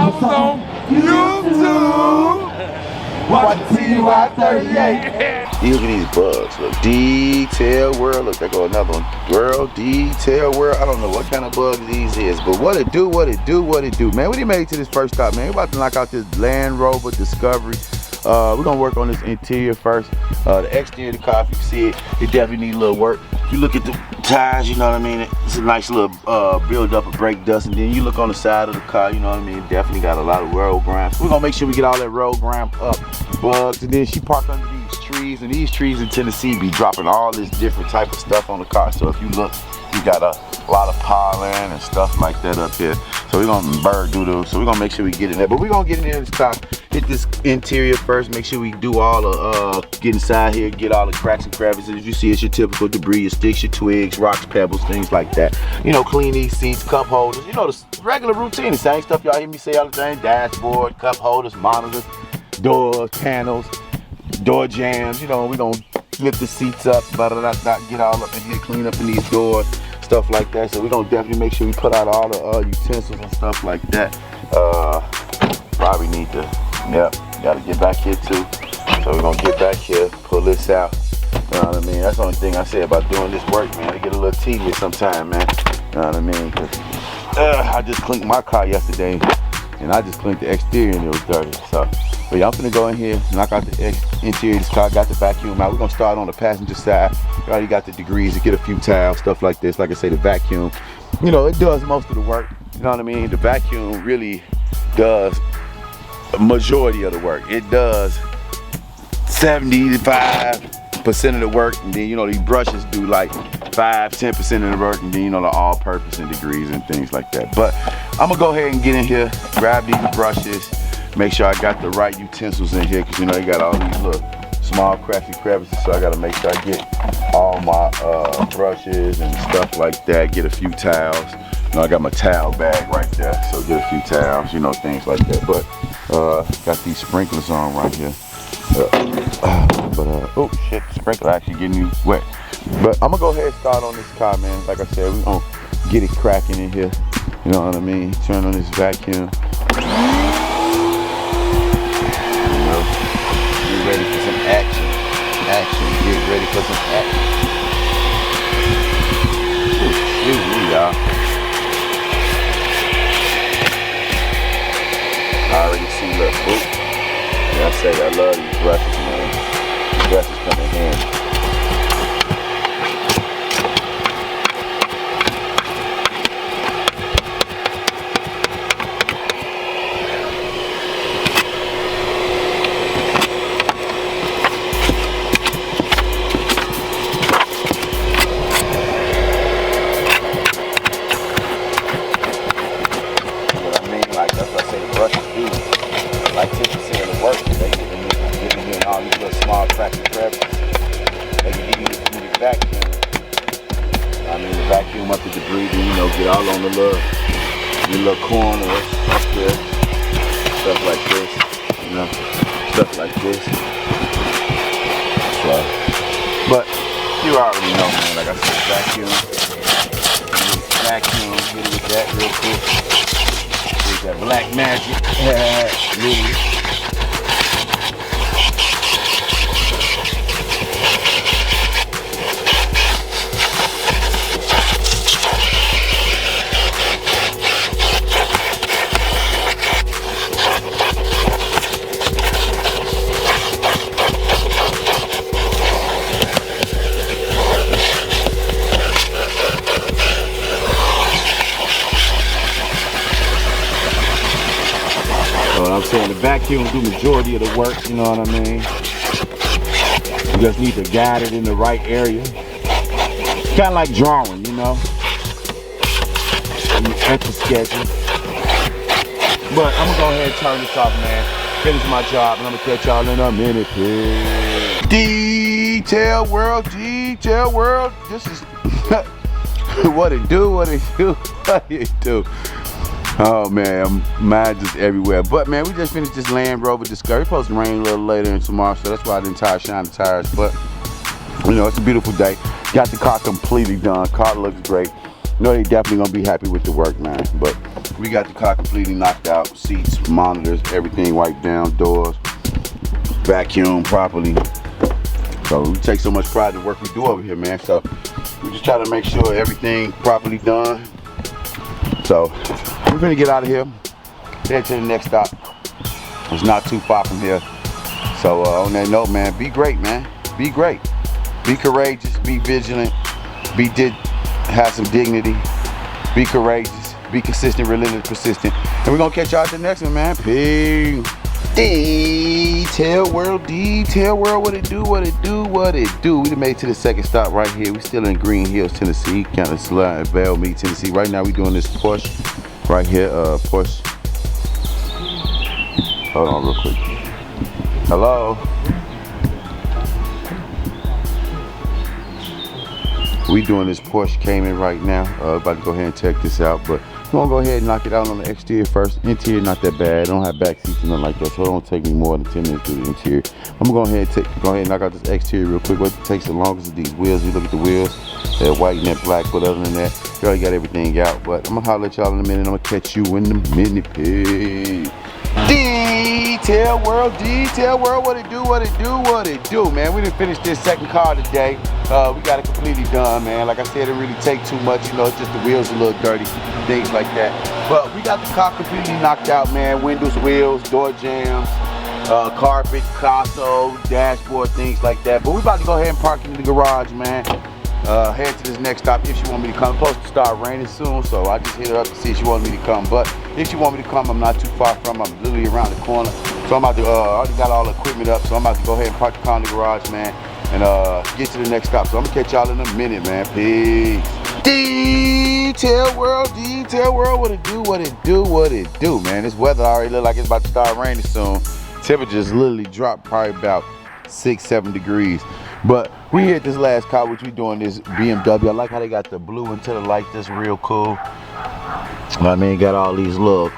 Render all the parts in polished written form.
was on YouTube. Watch the TY38. You look at these bugs. Look, detail world. Look, there go another one. World, detail world. I don't know what kind of bug these is, but what it do, what it do, what it do. Man, we done made it to this first stop, man. We about to knock out this Land Rover Discovery. We're gonna work on this interior first. The exterior of the car, if you see it, it definitely needs a little work. If you look at the tires, you know what I mean? It's a nice little build up of brake dust, and then you look on the side of the car, you know what I mean? It definitely got a lot of road grime. We're gonna make sure we get all that road grime up, bugs, and then she parked under these trees, and these trees in Tennessee be dropping all this different type of stuff on the car. So if you look, you got a lot of pollen and stuff like that up here. So we're gonna bird doodle. So we're gonna make sure we get in there. But we're gonna get in there this car, hit this interior first, make sure we do all the get inside here, get all the cracks and crevices. You see, it's your typical debris, your sticks, your twigs, rocks, pebbles, things like that. You know, clean these seats, cup holders, you know, the regular routine, the same stuff y'all hear me say all the time. Dashboard, cup holders, monitors, doors, panels, door jams. You know, we gonna lift the seats up, get all up in here, clean up in these doors, stuff like that. So we're gonna definitely make sure we put out all the utensils and stuff like that. Probably need to, gotta get back here too. So we're gonna get back here, pull this out. You know what I mean? That's the only thing I say about doing this work, man. It get a little tedious sometimes, man. You know what I mean? I just cleaned my car yesterday, and I just cleaned the exterior and it was dirty. So, but yeah, I'm finna go in here, knock out the interior of this car, got the vacuum out. We're gonna start on the passenger side. We already got the degrees to get a few towels, stuff like this. Like I say, the vacuum, you know, it does most of the work. You know what I mean? The vacuum really does a majority of the work. It does 75% of the work, and then, you know, these brushes do like 5–10% of the work, and then, you know, the all-purpose and degrees and things like that. But I'm gonna go ahead and get in here, grab these brushes, make sure I got the right utensils in here, because, you know, they got all these little small cracks and crevices, so I gotta make sure I get all my brushes and stuff like that, get a few towels. You know, I got my towel bag right there, so get a few towels, you know, things like that. But got these sprinklers on right here. Oh shit, the sprinkler actually getting you wet. But I'm gonna go ahead and start on this car, man. Like I said, we're gonna get it cracking in here. You know what I mean? Turn on this vacuum. You know, get ready for some action. Get ready for some action. Excuse me, y'all. I already see, look, I say I love these brushes, man. These brushes come in handy. What I mean, like, that's what I say the brushes do. Like 10% of the work, they giving you all these little small cracks and crevices. They can give you the vacuum. I mean, the vacuum up the debris, then, you know, get all on the little corners up there, stuff like this, you know, stuff like this. So, but you already know, man. Like I said, vacuum, hit it with that real quick. That black magic, really. I'm saying the vacuum do majority of the work, you know what I mean? You just need to guide it in the right area. Kind of like drawing, you know? Extra sketching. But I'm gonna go ahead and turn this off, man. Finish my job, and I'm gonna catch y'all in a minute, please. Detail world. This is what it do. Oh man, mine just everywhere. But man, we just finished this Land Rover Discovery. It's supposed to rain a little later in tomorrow, so that's why I didn't shine the tires. But you know, it's a beautiful day. Got the car completely done. Car looks great. You know, they definitely gonna be happy with the work, man. But We got the car completely knocked out. Seats, monitors, everything wiped down, doors, vacuumed properly. So we take so much pride in the work we do over here, man. So we just try to make sure everything properly done. So we're gonna get out of here, head to the next stop. It's not too far from here. So on that note, man, be great, man. Be great. Be courageous, be vigilant, have some dignity, be courageous, be consistent, relentless, persistent. And we're gonna catch y'all at the next one, man. Peace. Detail world, what it do, what it do, what it do. We done made it to the second stop right here. We still in Green Hills, Tennessee, kind of slide, Belle Meade, Tennessee. Right now we doing this Porsche right here, Porsche. Hold on real quick. Hello? We doing this Porsche Cayman right now. About to go ahead and check this out, but we're gonna go ahead and knock it out on the exterior first. Interior not that bad. I don't have back seats or nothing like that, so it don't take me more than 10 minutes to do the interior. I'm gonna go ahead and knock out this exterior real quick. What takes the longest is these wheels. You look at the wheels, they're white and they're black, but other than that, you already got everything out. But I'm gonna holler at y'all in a minute. I'm gonna catch you in the minute. Peace. Detail world, what it do, what it do, what it do, man. We didn't finish this second car today. We got it completely done, man. Like I said, it didn't really take too much, you know, it's just the wheels a little dirty, things like that. But we got the car completely knocked out, man. Windows, wheels, door jams, carpet, console, dashboard, things like that. But we about to go ahead and park into the garage, man. Head to this next stop if she want me to come. It's supposed to start raining soon, so I just hit her up to see if she wanted me to come. But if she want me to come, I'm not too far from. I'm literally around the corner. So I'm about to, I already got all the equipment up, so I'm about to go ahead and park the car in the garage, man, and get to the next stop. So I'm gonna catch y'all in a minute, man. Peace. Detail world, what it do, what it do, what it do, man. This weather already look like it's about to start raining soon. Temperatures literally dropped probably about 6-7 degrees. But we hit this last car, which we doing this BMW. I like how they got the blue into the light. That's real cool. I mean, got all these little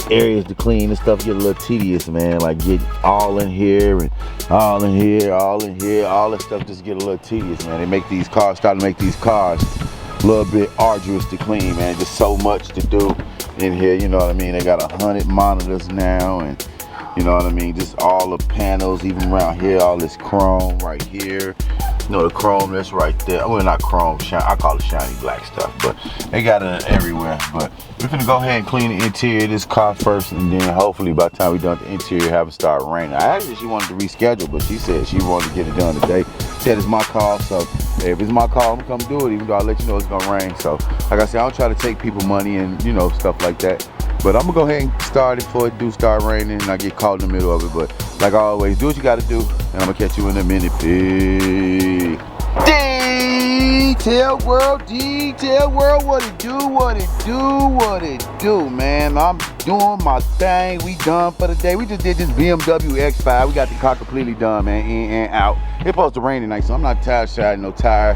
areas to clean and stuff. Get a little tedious, man. Like get all in here and all in here, all in here. All this stuff just get a little tedious, man. They make these cars, start to make these cars a little bit arduous to clean, man. Just so much to do in here, you know what I mean? They got 100 monitors now, and you know what I mean? Just all the panels, even around here, all this chrome right here. You know, the chrome that's right there. Well, not chrome, shine. I call it shiny black stuff, but they got it everywhere. But we're gonna go ahead and clean the interior of this car first, and then hopefully by the time we done with the interior, have it start raining. I actually, she wanted to reschedule, but she said she wanted to get it done today. She said it's my call, so if it's my call, I'm gonna come do it, even though I let you know it's gonna rain. So, like I said, I don't try to take people money and, you know, stuff like that. But I'm gonna go ahead and start it before it do start raining and I get caught in the middle of it. But like always, do what you gotta do, and I'm gonna catch you in a minute. Peace. Detail world, what it do, what it do, what it do, man. I'm doing my thing. We done for the day. We just did this BMW X5. We got the car completely done, man, in and out. It's supposed to rain tonight, so I'm not tired, no tire,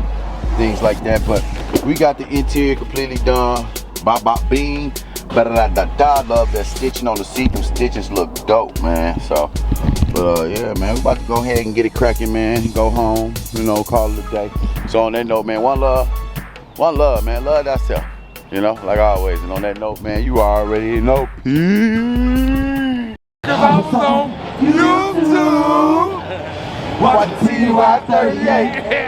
things like that. But we got the interior completely done. Bop, bop, bing. Ba-da-da-da-da. Love that stitching on the seat. Them stitches look dope, man. So, but yeah, man, we about to go ahead and get it cracking, man. Go home, you know, call it a day. So on that note, man, one love, man. Love thyself, you know, like always. And on that note, man, you already know. Peace. Cause I was on YouTube. Watch TY 38.